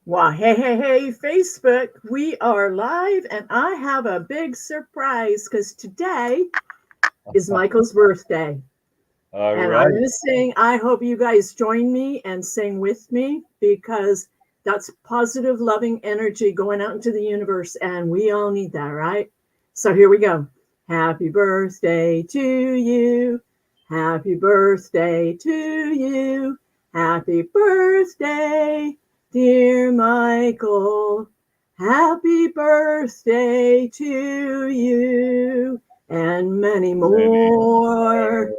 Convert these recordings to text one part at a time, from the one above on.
Well, hey, Facebook, we are live, and I have a big surprise because today is Michael's birthday. All And I'm right. going to sing. I hope you guys join me and sing with me because that's positive, loving energy going out into the universe, and we all need that, right? So here we go. Happy birthday to you. Happy birthday to you. Happy birthday, dear Michael. Happy birthday to you and many Many more. more.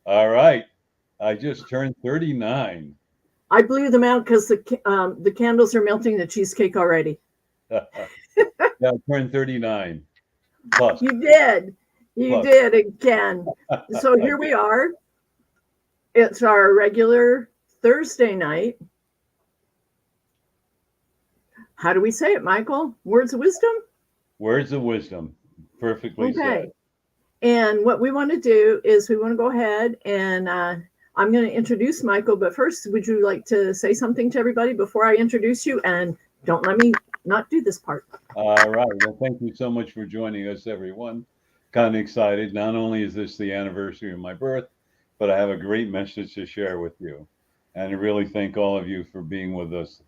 All right. I just turned 39. I blew them out because the candles are melting the cheesecake already. Yeah, I turned 39 plus, You did. You plus. did again. So I here we did. are. It's our regular Thursday night. How do we say it, Michael? Words of wisdom? Words of wisdom. Perfectly said. Okay. And what we want to do is we want to go ahead and I'm going to introduce Michael. But first, would you like to say something to everybody before I introduce you? And don't let me not do this part. All right. Well, thank you so much for joining us, everyone. Kind of excited. Not only is this the anniversary of my birth, but I have a great message to share with you. And I really thank all of you for being with us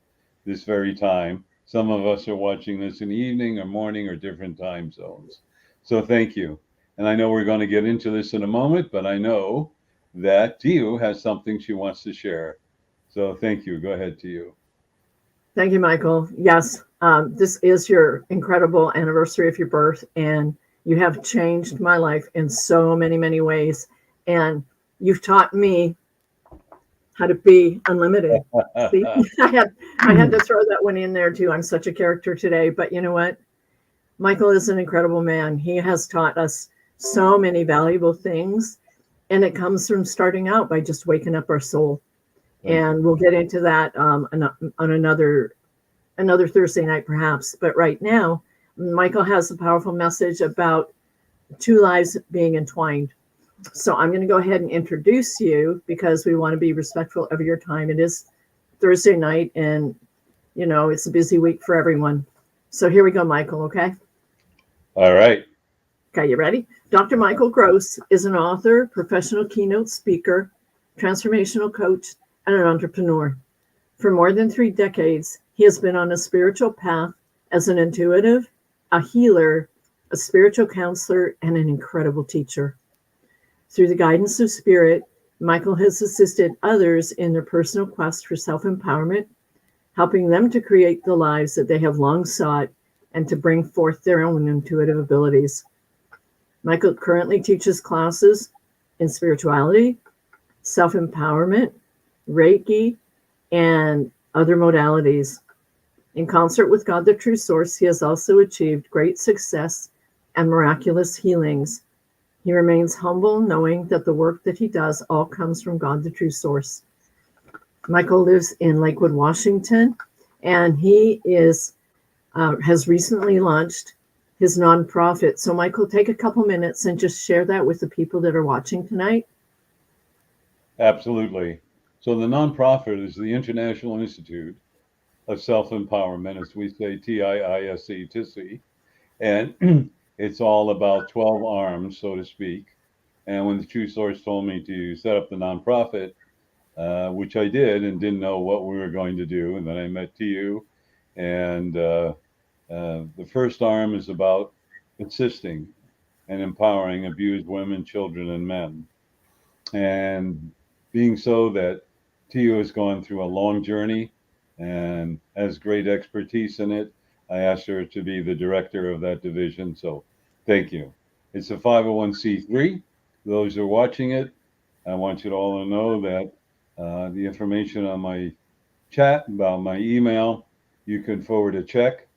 this very time. Some of us are watching this in the evening or morning or different time zones. So thank you. And I know we're going to get into this in a moment, but I know that Tiu has something she wants to share. So thank you. Go ahead, Tiu. Thank you, Michael. Yes, this is your incredible anniversary of your birth, and you have changed my life in so many, many ways. And you've taught me how to be unlimited. See, I had to throw that one in there too. I'm such a character today, but you know what? Michael is an incredible man. He has taught us so many valuable things, and it comes from starting out by just waking up our soul. Thank you. And we'll get into that on another Thursday night, perhaps. But right now, Michael has a powerful message about two lives being entwined. So I'm going to go ahead and introduce you because we want to be respectful of your time. It is Thursday night, and it's a busy week for everyone. So here we go, Michael. Okay. All right. Okay, you ready? Dr. Michael Gross is an author, professional keynote speaker, transformational coach, and an entrepreneur. For more than 3 decades, he has been on a spiritual path as an intuitive, a healer, a spiritual counselor, and an incredible teacher. Through the guidance of spirit, Michael has assisted others in their personal quest for self empowerment, helping them to create the lives that they have long sought and to bring forth their own intuitive abilities. Michael currently teaches classes in spirituality, self empowerment, Reiki, and other modalities. In concert with God, the true source, he has also achieved great success and miraculous healings. He remains humble, knowing that the work that he does all comes from God, the true source. Michael lives in Lakewood, Washington, and he has recently launched his nonprofit. So, Michael, take a couple minutes and just share that with the people that are watching tonight. Absolutely. So the nonprofit is the International Institute of Self-Empowerment, as we say, TIISE, TISI. And it's all about 12 arms, so to speak. And when the True Source told me to set up the nonprofit, which I did and didn't know what we were going to do, and then I met TU, and the first arm is about assisting and empowering abused women, children, and men. And being so that TU has gone through a long journey and has great expertise in it, I asked her to be the director of that division. So thank you. It's a 501c3. Those who are watching it, I want you to all to know that the information on my chat about my email, you can forward a check,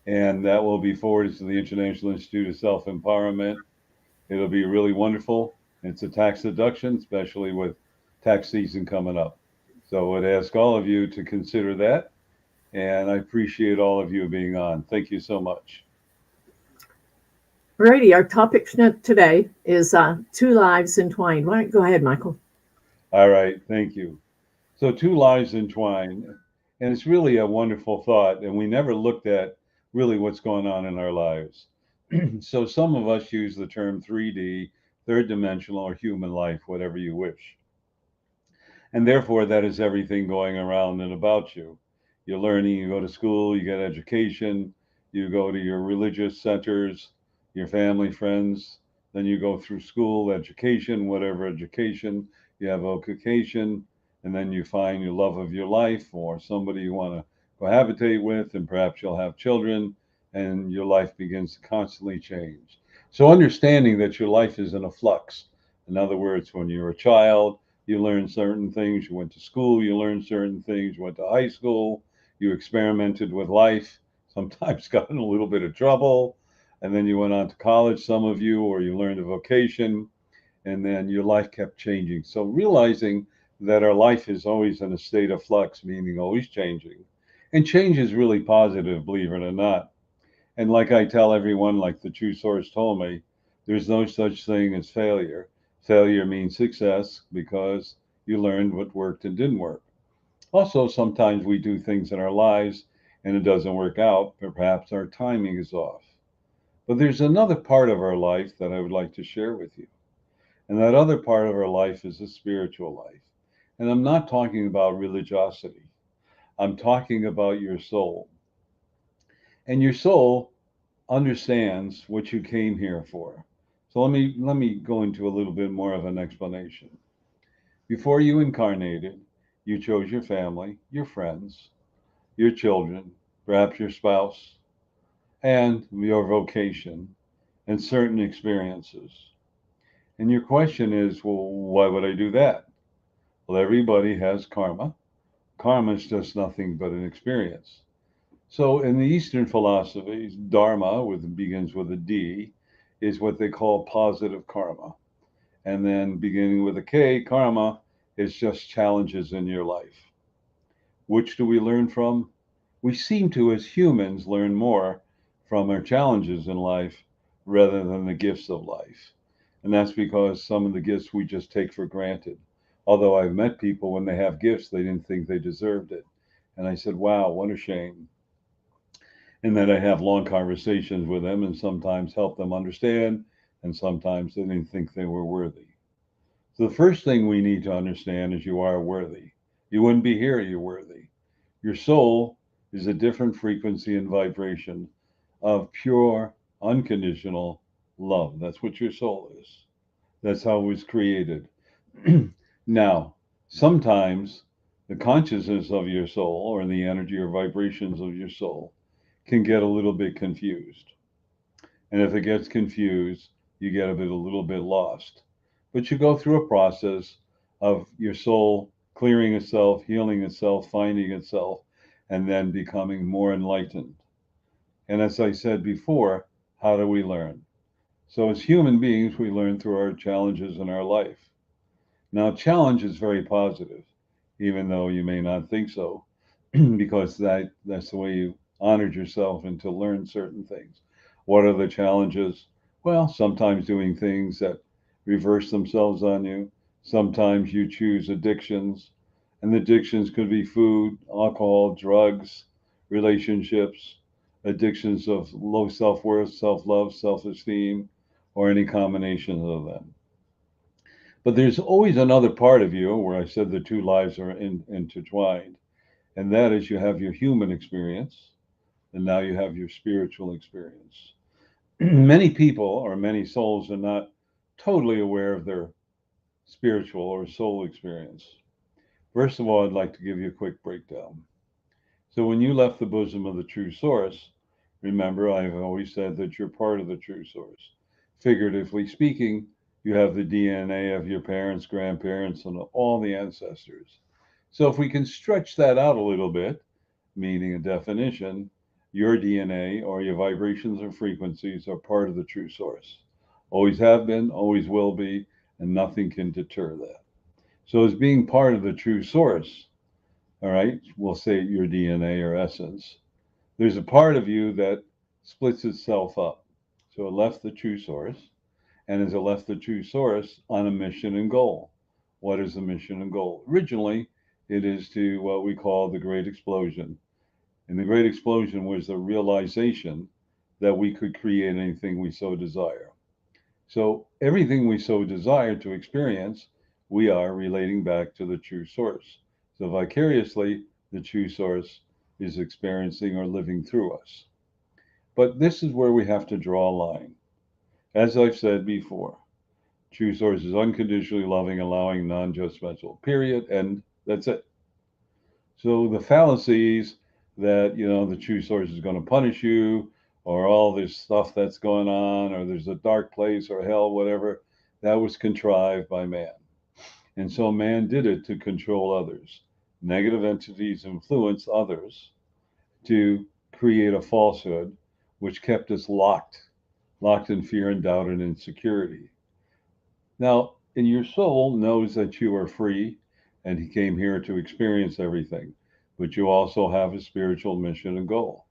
and that will be forwarded to the International Institute of Self Empowerment. It'll be really wonderful. It's a tax deduction, especially with tax season coming up. So I would ask all of you to consider that. And I appreciate all of you being on. Thank you so much. Alrighty, our topic today is two lives entwined. Why don't go ahead, Michael? All right. Thank you. So, two lives entwined. And it's really a wonderful thought. And we never looked at really what's going on in our lives. So some of us use the term 3D, third dimensional, or human life, whatever you wish. And therefore, that is everything going around and about you. You're learning, you go to school, you get education, you go to your religious centers, your family, friends, then you go through school, education, whatever education, you have vocation, and then you find your love of your life or somebody you want to cohabitate with, and perhaps you'll have children, and your life begins to constantly change. So, understanding that your life is in a flux. In other words, when you're a child, you learn certain things, you went to school, you learned certain things, you went to high school, you experimented with life, sometimes got in a little bit of trouble, and then you went on to college, some of you, or you learned a vocation, and then your life kept changing. So realizing that our life is always in a state of flux, meaning always changing. And change is really positive, believe it or not. And like I tell everyone, like the true source told me, there's no such thing as failure. Failure means success because you learned what worked and didn't work. Also, sometimes we do things in our lives and it doesn't work out, but perhaps our timing is off. But there's another part of our life that I would like to share with you. And that other part of our life is a spiritual life. And I'm not talking about religiosity. I'm talking about your soul. And your soul understands what you came here for. So let me go into a little bit more of an explanation. Before you incarnated, you chose your family, your friends, your children, perhaps your spouse, and your vocation and certain experiences. And your question is, well, why would I do that? Well, everybody has karma. Karma is just nothing but an experience. So in the Eastern philosophies, Dharma, with begins with a D, is what they call positive karma. And then beginning with a K, karma is just challenges in your life. Which do we learn from? We seem to, as humans, learn more from our challenges in life rather than the gifts of life. And that's because some of the gifts we just take for granted. Although I've met people when they have gifts, they didn't think they deserved it. And I said, wow, what a shame. And then I have long conversations with them and sometimes help them understand, and sometimes they didn't think they were worthy. So the first thing we need to understand is you are worthy. You wouldn't be here, you're worthy. Your soul is a different frequency and vibration of pure, unconditional love. That's what your soul is. That's how it was created. Now, sometimes the consciousness of your soul or the energy or vibrations of your soul can get a little bit confused. And if it gets confused, you get a little bit lost. But you go through a process of your soul clearing itself, healing itself, finding itself, and then becoming more enlightened. And as I said before, how do we learn? So as human beings, we learn through our challenges in our life. Now, challenge is very positive, even though you may not think so, because that's the way you honored yourself and to learn certain things. What are the challenges? Well, sometimes doing things that reverse themselves on you. Sometimes you choose addictions, and the addictions could be food, alcohol, drugs, relationships, addictions of low self worth, self love, self esteem, or any combination of them. But there's always another part of you where I said the two lives are intertwined, and that is you have your human experience, and now you have your spiritual experience. Many people or many souls are not totally aware of their spiritual or soul experience. First of all, I'd like to give you a quick breakdown. So, when you left the bosom of the true source, remember I've always said that you're part of the true source. Figuratively speaking, you have the DNA of your parents, grandparents, and all the ancestors. So, if we can stretch that out a little bit, meaning a definition, your DNA or your vibrations or frequencies are part of the true source. Always have been, always will be, and nothing can deter that. So, as being part of the true source, all right, we'll say your DNA or essence, there's a part of you that splits itself up. So, it left the true source, and as it left the true source on a mission and goal. What is the mission and goal? Originally, it is to what we call the Great Explosion. And the Great Explosion was the realization that we could create anything we so desire. So everything we so desire to experience, we are relating back to the true source. So vicariously, the true source is experiencing or living through us. But this is where we have to draw a line. As I've said before, true source is unconditionally loving, allowing, non-judgmental, period, and that's it. So the fallacies that, the true source is going to punish you, or all this stuff that's going on, or there's a dark place or hell, whatever, that was contrived by man. And so man did it to control others. Negative entities influenced others to create a falsehood which kept us locked in fear and doubt and insecurity. Now, and your soul knows that you are free and he came here to experience everything, but you also have a spiritual mission and goal.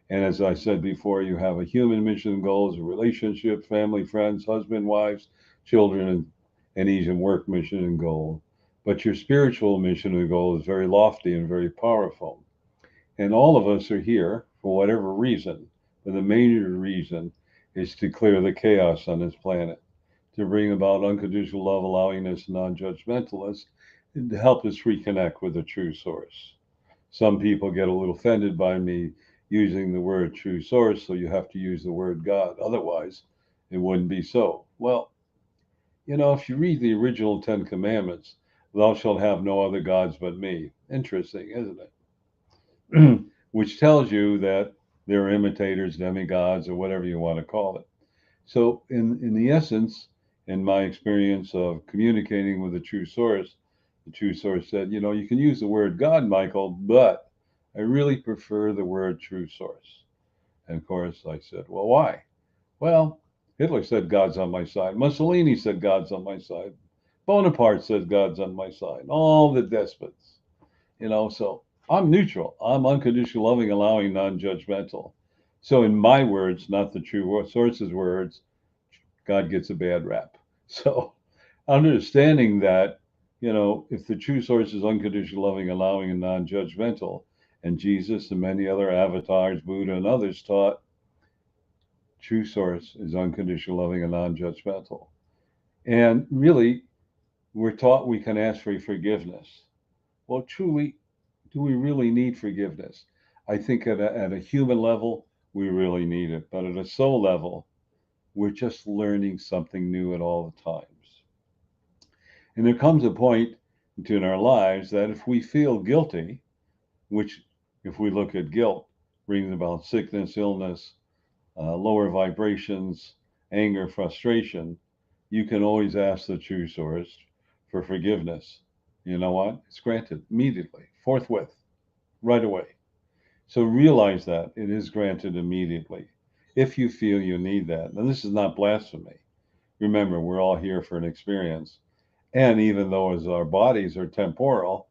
And as I said before, you have a human mission and goal as a relationship, family, friends, husband, wives, children, and even work mission and goal. But your spiritual mission and goal is very lofty and very powerful. And all of us are here for whatever reason, but the major reason is to clear the chaos on this planet, to bring about unconditional love, allowingness, non-judgmentalness, and to help us reconnect with the true source. Some people get a little offended by me using the word true source, so you have to use the word God. Otherwise, it wouldn't be so. Well, if you read the original Ten Commandments, thou shalt have no other gods but me. Interesting, isn't it? Which tells you that they're imitators, demigods, or whatever you want to call it. So, in the essence, in my experience of communicating with the true source said, you can use the word God, Michael, but I really prefer the word true source. And of course, I said, well, why? Well, Hitler said God's on my side. Mussolini said God's on my side. Bonaparte said God's on my side. All the despots, so I'm neutral. I'm unconditional, loving, allowing, non-judgmental. So in my words, not the true source's words, God gets a bad rap. So understanding that, if the true source is unconditional, loving, allowing, and non-judgmental, and Jesus and many other avatars, Buddha and others taught, true source is unconditional, loving, and non-judgmental. And really, we're taught we can ask for forgiveness. Well, truly, do we really need forgiveness? I think at a human level, we really need it. But at a soul level, we're just learning something new at all the times. And there comes a point in our lives that if we feel guilty, which if we look at guilt, brings about sickness, illness, lower vibrations, anger, frustration, you can always ask the true source for forgiveness. You know what? It's granted immediately, forthwith, right away. So realize that it is granted immediately if you feel you need that. And this is not blasphemy. Remember, we're all here for an experience. And even though as our bodies are temporal,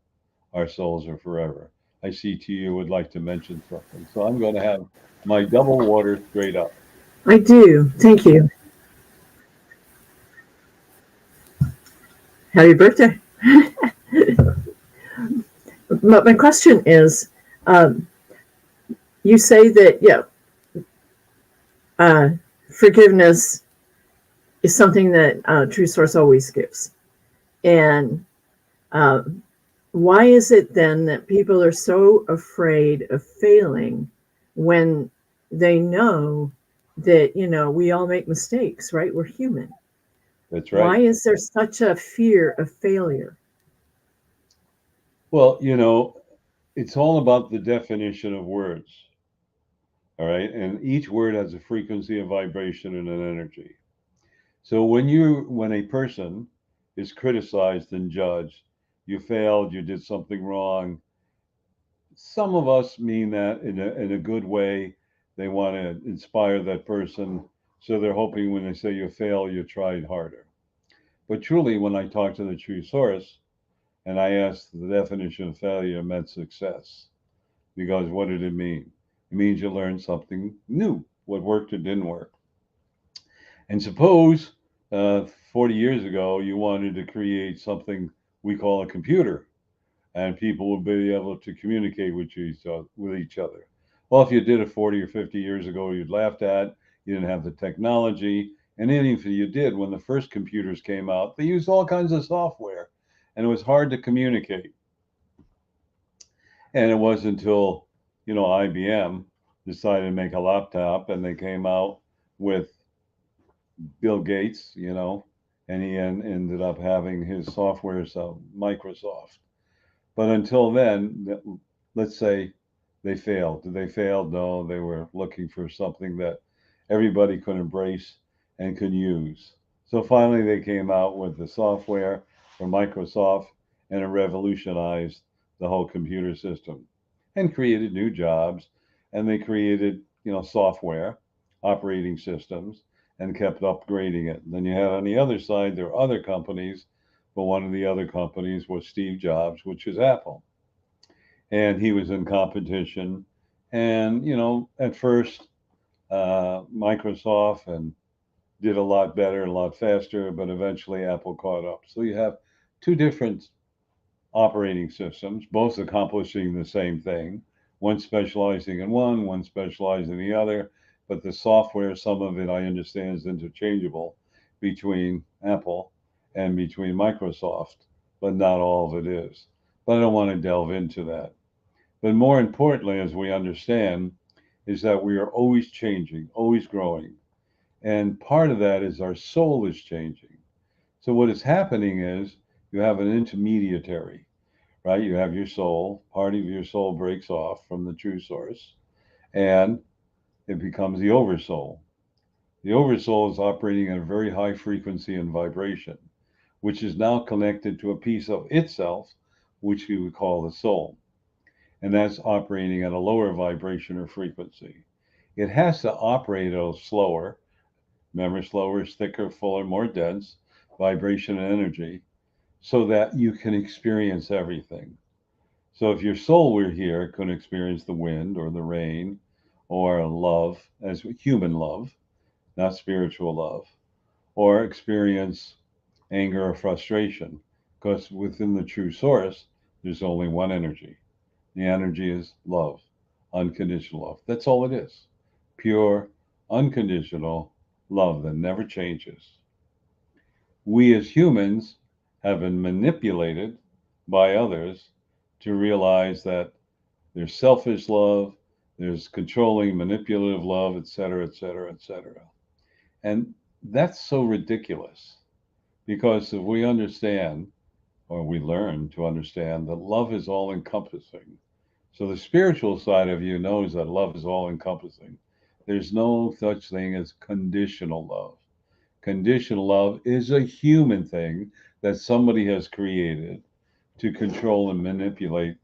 our souls are forever. I see you would like to mention something. So I'm going to have my double water straight up. I do. Thank you. Happy birthday. But my question is, you say that, forgiveness is something that True Source always gives. And why is it then that people are so afraid of failing when they know that, we all make mistakes, right? We're human. That's right. Why is there such a fear of failure? Well, it's all about the definition of words. All right. And each word has a frequency, a vibration, and an energy. So when a person is criticized and judged, you failed, you did something wrong. Some of us mean that in a good way. They want to inspire that person. So they're hoping when they say you fail, you tried harder. But truly, when I talk to the true source and I ask the definition of failure meant success, because what did it mean? It means you learned something new, what worked or didn't work. And suppose 40 years ago, you wanted to create something we call a computer. and people would be able to communicate with each other. Well, if you did it 40 or 50 years ago, you'd laughed at. You didn't have the technology, and even if you did, when the first computers came out, they used all kinds of software, and it was hard to communicate. And it wasn't until IBM decided to make a laptop, and they came out with Bill Gates, and he ended up having his software, so Microsoft. But until then, let's say they failed. Did they fail? No, they were looking for something that everybody could embrace and could use. So finally, they came out with the software from Microsoft, and it revolutionized the whole computer system and created new jobs. And they created, software, operating systems, and kept upgrading it. And then you had on the other side, there are other companies, but one of the other companies was Steve Jobs, which is Apple. And he was in competition. And, at first, Microsoft and did a lot better, a lot faster, but eventually Apple caught up. So you have two different operating systems, both accomplishing the same thing, one specializing in one specializing in the other. But the software, some of it I understand is interchangeable between Apple and between Microsoft, but not all of it is. But I don't want to delve into that. But more importantly, as we understand, is that we are always changing, always growing. And part of that is our soul is changing. So what is happening is you have an intermediary, right? You have your soul, part of your soul breaks off from the true source, and it becomes the oversoul. The oversoul is operating at a very high frequency and vibration, which is now connected to a piece of itself, which we would call the soul. And that's operating at a lower vibration or frequency. It has to operate a little slower. Remember, slower is thicker, fuller, more dense vibration and energy, so that you can experience everything. So if your soul were here, it could experience the wind or the rain or love, as human love, not spiritual love, or experience anger or frustration, because within the true source, there's only one energy. The energy is love, unconditional love. That's all it is. Pure, unconditional love that never changes. We as humans have been manipulated by others to realize that there's selfish love, there's controlling, manipulative love, et cetera, et cetera, et cetera. And that's so ridiculous because if we understand, or we learn to understand, that love is all encompassing. So the spiritual side of you knows that love is all encompassing. There's no such thing as conditional love. Conditional love is a human thing that somebody has created to control and manipulate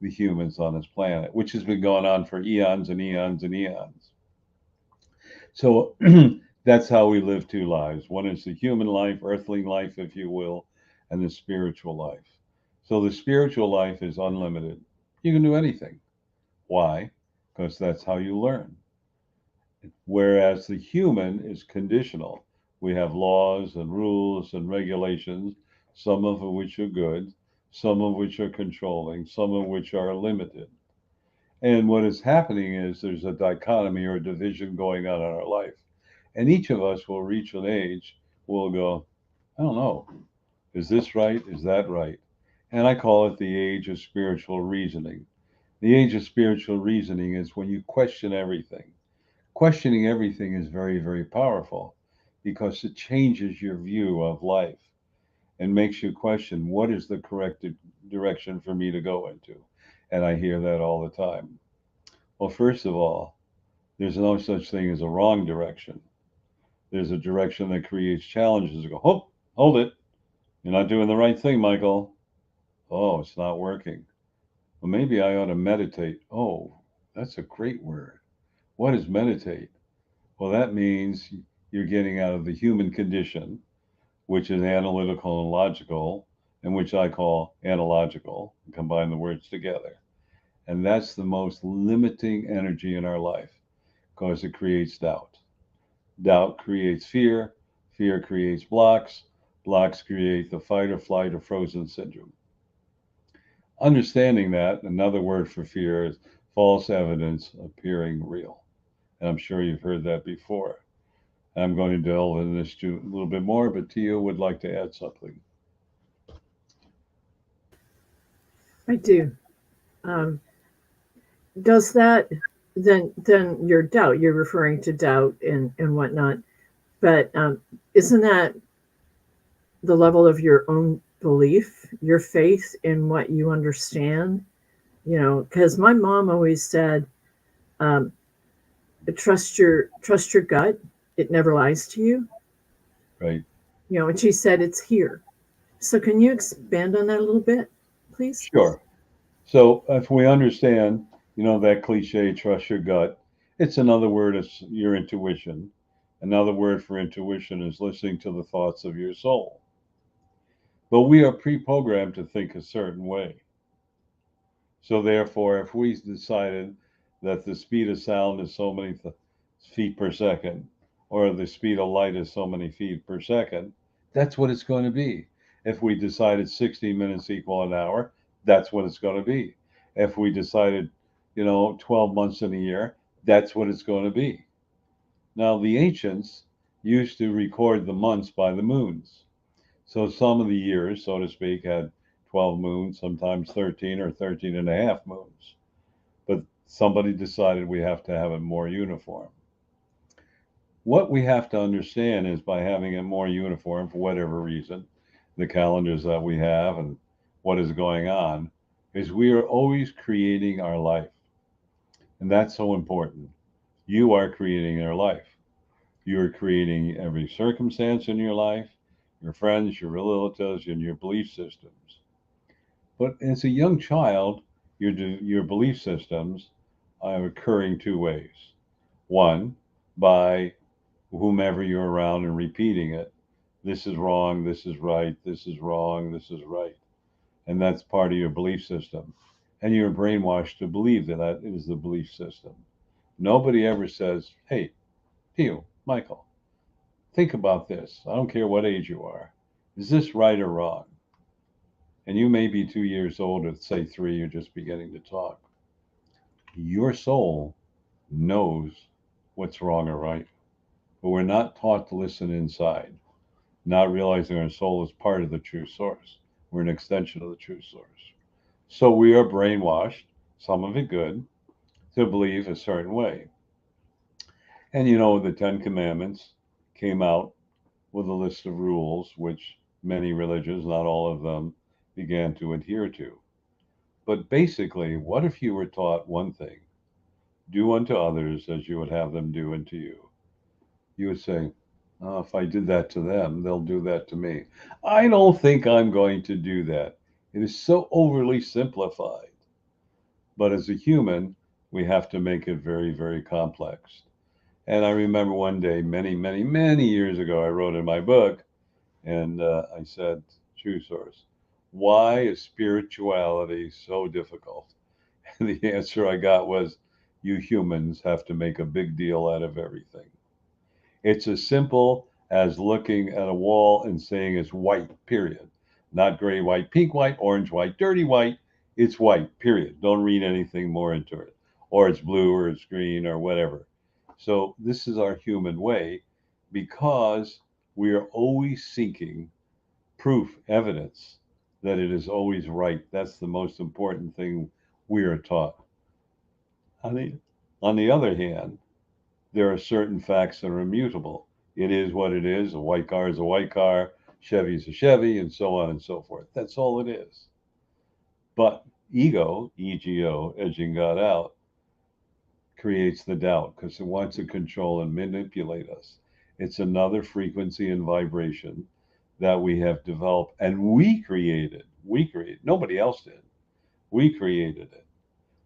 the humans on this planet, which has been going on for eons and eons and eons. So that's how we live two lives. One is the human life, earthling life, if you will, and the spiritual life. So the spiritual life is unlimited. You can do anything. Why? Because that's how you learn. Whereas the human is conditional. We have laws and rules and regulations, some of which are good, some of which are controlling, some of which are limited. And what is happening is there's a dichotomy or a division going on in our life. And each of us will reach an age, we'll go, I don't know, is this right? Is that right? And I call it the age of spiritual reasoning. The age of spiritual reasoning is when you question everything. Questioning everything is very, very powerful because it changes your view of life and makes you question what is the correct direction for me to go into. And I hear that all the time. Well, first of all, there's no such thing as a wrong direction. There's a direction that creates challenges. You go, oh, hold it. You're not doing the right thing, Michael. Oh, it's not working. Well, maybe I ought to meditate. Oh, that's a great word. What is meditate? Well, that means you're getting out of the human condition, which is analytical and logical, and which I call analogical, combine the words together. And that's the most limiting energy in our life because it creates doubt. Doubt creates fear. Fear creates blocks. Blocks create the fight or flight or frozen syndrome. Understanding that, another word for fear is false evidence appearing real. And I'm sure you've heard that before. I'm going to delve into this a little bit more, but Tia would like to add something. I do. Um, does that then your doubt? You're referring to doubt and whatnot, but isn't that the level of your own belief, your faith in what you understand? You know, because my mom always said, um, trust your gut. It never lies to you. Right. You know, and she said it's here. So can you expand on that a little bit, please? Sure. So if we understand, that cliche, trust your gut, it's another word of your intuition. Another word for intuition is listening to the thoughts of your soul. But we are pre-programmed to think a certain way. So therefore, if we decided that the speed of sound is so many feet per second, or the speed of light is so many feet per second, that's what it's going to be. If we decided 60 minutes equal an hour, that's what it's going to be. If we decided, 12 months in a year, that's what it's going to be. Now, the ancients used to record the months by the moons. So some of the years, so to speak, had 12 moons, sometimes 13 or 13 and a half moons. But somebody decided we have to have it more uniform. What we have to understand is by having it more uniform for whatever reason, the calendars that we have and what is going on, is we are always creating our life. And that's so important. You are creating your life. You are creating every circumstance in your life, your friends, your relatives, and your belief systems. But as a young child, your belief systems are occurring two ways. One, by whomever you're around and repeating it. This is wrong, this is right, this is wrong, this is right. And that's part of your belief system. And you're brainwashed to believe that that is the belief system. Nobody ever says, hey, you, Michael, think about this. I don't care what age you are. Is this right or wrong? And you may be 2 years old, or say three, you're just beginning to talk. Your soul knows what's wrong or right, but we're not taught to listen inside, not realizing our soul is part of the true source. We're an extension of the true source. So we are brainwashed, some of it good, to believe a certain way. And the Ten Commandments came out with a list of rules, which many religions, not all of them, began to adhere to. But basically, what if you were taught one thing? Do unto others as you would have them do unto you. You would say, oh, if I did that to them, they'll do that to me. I don't think I'm going to do that. It is so overly simplified. But as a human, we have to make it very, very complex. And I remember one day, many, many, many years ago, I wrote in my book, and I said, True Source, why is spirituality so difficult? And the answer I got was, you humans have to make a big deal out of everything. It's as simple as looking at a wall and saying it's white, period. Not gray, white, pink, white, orange, white, dirty white. It's white, period. Don't read anything more into it. Or it's blue or it's green or whatever. So this is our human way because we are always seeking proof, evidence that it is always right. That's the most important thing we are taught. On the, on the other hand, there are certain facts that are immutable. It is what it is. A white car is a white car. Chevy's a Chevy, and so on and so forth. That's all it is. But ego, ego, edging God out, creates the doubt because it wants to control and manipulate us. It's another frequency and vibration that we have developed and we created. We created. Nobody else did. We created it.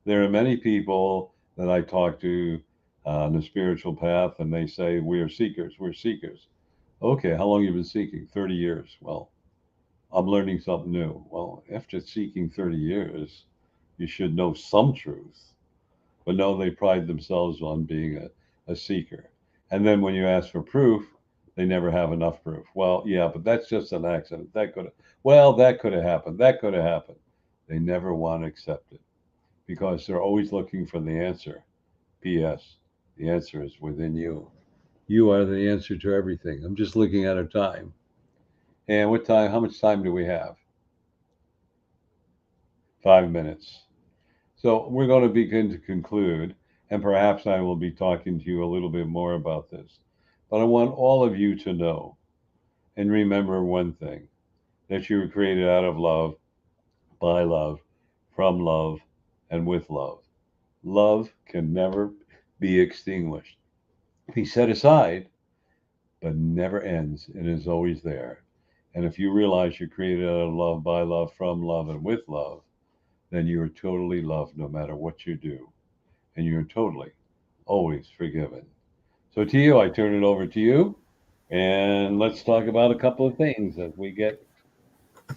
There are many people that I talk to on the spiritual path, and they say, we are seekers, we're seekers. Okay, how long have you been seeking? 30 years. Well, I'm learning something new. Well, after seeking 30 years, you should know some truth. But no, they pride themselves on being a seeker. And then when you ask for proof, they never have enough proof. Well, yeah, but that's just an accident. That could have happened. That could have happened. They never want to accept it because they're always looking for the answer. P.S. The answer is within you. You are the answer to everything. I'm just looking at our time. And what time? How much time do we have? 5 minutes. So we're going to begin to conclude, and perhaps I will be talking to you a little bit more about this. But I want all of you to know and remember one thing, that you were created out of love, by love, from love, and with love. Love can never be extinguished. Be set aside, but never ends and is always there. And if you realize you're created out of love, by love, from love, and with love, then you are totally loved no matter what you do. And you're totally always forgiven. So, Tio, I turn it over to you. And let's talk about a couple of things as we get.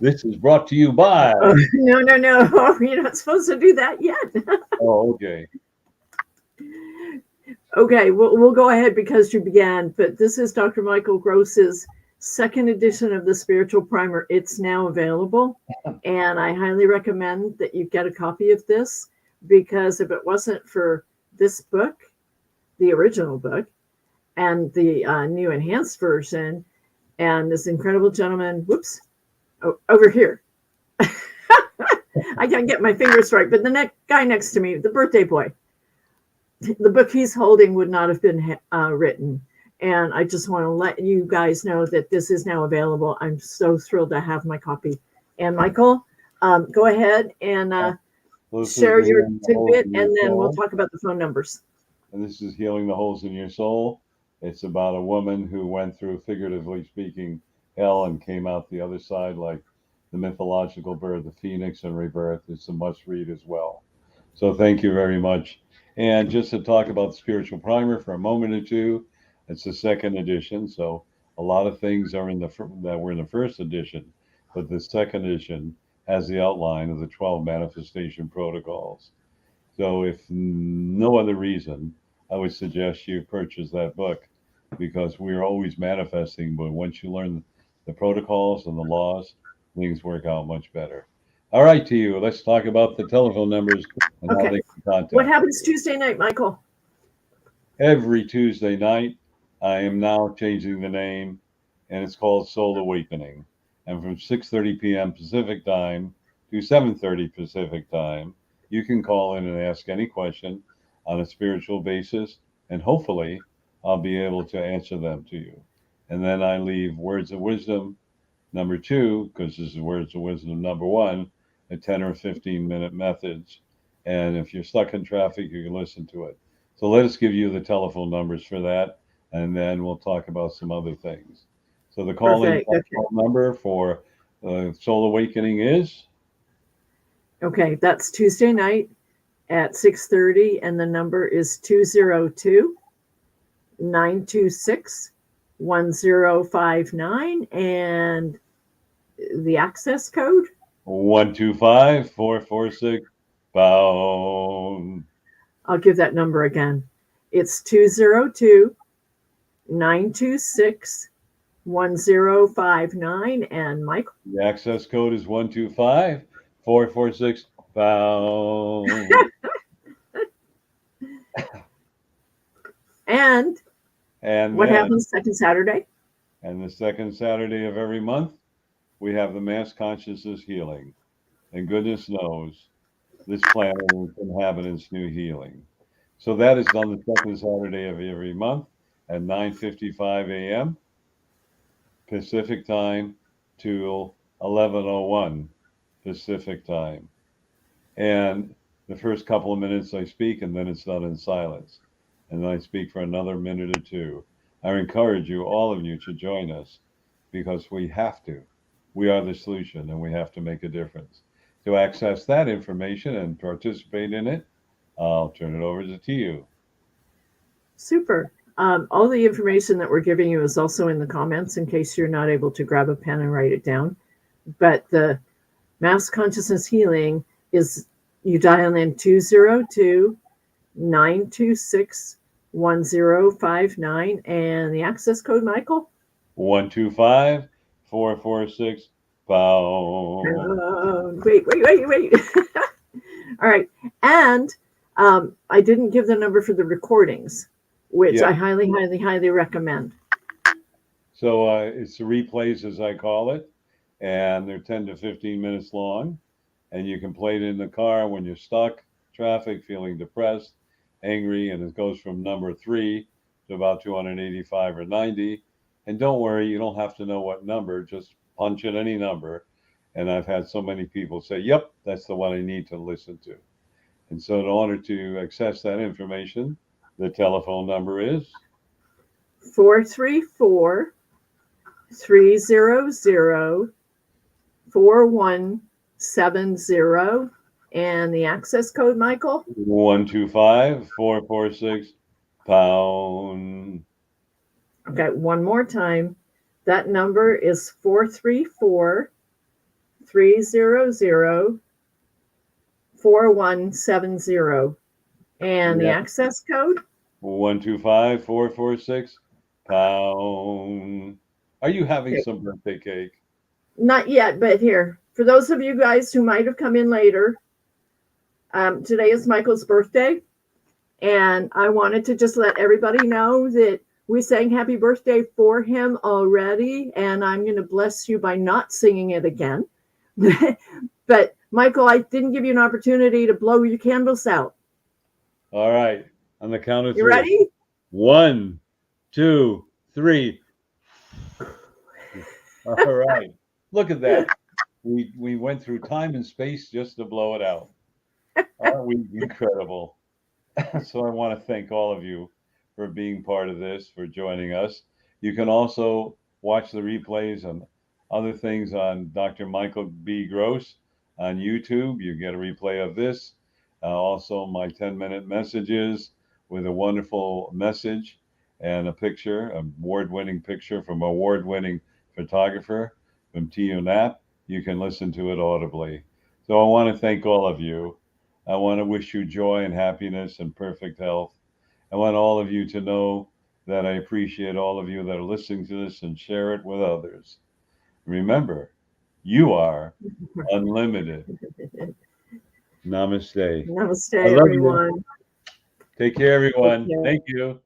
This is brought to you by. Oh, no. You're not supposed to do that yet. Oh, okay. Okay, we'll go ahead because you began. But this is Dr. Michael Gross's second edition of the Spiritual Primer. It's now available. And I highly recommend that you get a copy of this, because if it wasn't for this book, the original book, and the new enhanced version, and this incredible gentleman, over here. I can't get my fingers right, but the guy next to me, the birthday boy, the book he's holding would not have been written. And I just want to let you guys know that this is now available. I'm so thrilled to have my copy. And Michael, go ahead and share your tidbit, and then we'll talk about the phone numbers. And this is Healing the Holes in Your Soul. It's about a woman who went through, figuratively speaking, hell and came out the other side like the mythological bird, the phoenix, and rebirth. It's a must read as well. So thank you very much. And just to talk about the Spiritual Primer for a moment or two, it's the second edition. So a lot of things are that were in the first edition, but the second edition has the outline of the 12 manifestation protocols. So if no other reason, I would suggest you purchase that book, because we are always manifesting, but once you learn the protocols and the laws, things work out much better. All right, to you. Let's talk about the telephone numbers and how they can contact. What happens Tuesday night, Michael? Every Tuesday night, I am now changing the name, and it's called Soul Awakening. And from 6:30 p.m. Pacific time to 7:30 Pacific time, you can call in and ask any question on a spiritual basis, and hopefully I'll be able to answer them to you. And then I leave Words of Wisdom number 2, because this is Words of Wisdom number 1, at 10 or 15-minute methods. And if you're stuck in traffic, you can listen to it. So let us give you the telephone numbers for that, and then we'll talk about some other things. So the call-in number for Soul Awakening is? Okay, that's Tuesday night at 6:30, and the number is 202-926-1059, and the access code? 125-446-pound. I'll give that number again. It's 202-926-1059, and Michael? The access code is 125-446-pound. And what happens second Saturday? And the second Saturday of every month, we have the Mass Consciousness Healing. And goodness knows, this planet and its inhabitants need healing. So that is on the second Saturday of every month at 9:55 a.m. Pacific time to 11:01 Pacific time. And the first couple of minutes I speak, and then it's done in silence. And then I speak for another minute or two. I encourage you, all of you, to join us, because we have to. We are the solution, and we have to make a difference. To access that information and participate in it, I'll turn it over to you. Super. All the information that we're giving you is also in the comments in case you're not able to grab a pen and write it down. But the Mass Consciousness Healing is, you dial in 202-926-1059, and the access code, Michael? 125-446-pound. Pound. Wait. All right. And I didn't give the number for the recordings, which Yeah. I highly recommend. So it's the replays, as I call it, and they're 10 to 15 minutes long. And you can play it in the car when you're stuck, traffic, feeling depressed, angry, and it goes from number 3 to about 285 or 90. And don't worry, you don't have to know what number, just punch in any number. And I've had so many people say, yep, that's the one I need to listen to. And so in order to access that information, the telephone number is 434 300 4170. And the access code, Michael? 125-446 pound. Okay, one more time. That number is 434 300 4170. And the access code? 125-446 pound. Are you having some birthday cake? Not yet, but here. For those of you guys who might have come in later, today is Michael's birthday. And I wanted to just let everybody know that we sang happy birthday for him already. And I'm going to bless you by not singing it again. But Michael, I didn't give you an opportunity to blow your candles out. All right. On the count of 3. You ready? 1, 2, 3. All right. Look at that. We went through time and space just to blow it out. Aren't we incredible? So I want to thank all of you for being part of this, for joining us. You can also watch the replays and other things on Dr. Michael B. Gross on YouTube. You get a replay of this. Also, my 10-minute messages with a wonderful message and a picture, an award-winning picture from award-winning photographer from T.U. Knapp. You can listen to it audibly. So I want to thank all of you. I want to wish you joy and happiness and perfect health. I want all of you to know that I appreciate all of you that are listening to this and share it with others. Remember, you are unlimited. Namaste. Namaste, I love everyone. you. Take care, everyone. Okay. Thank you.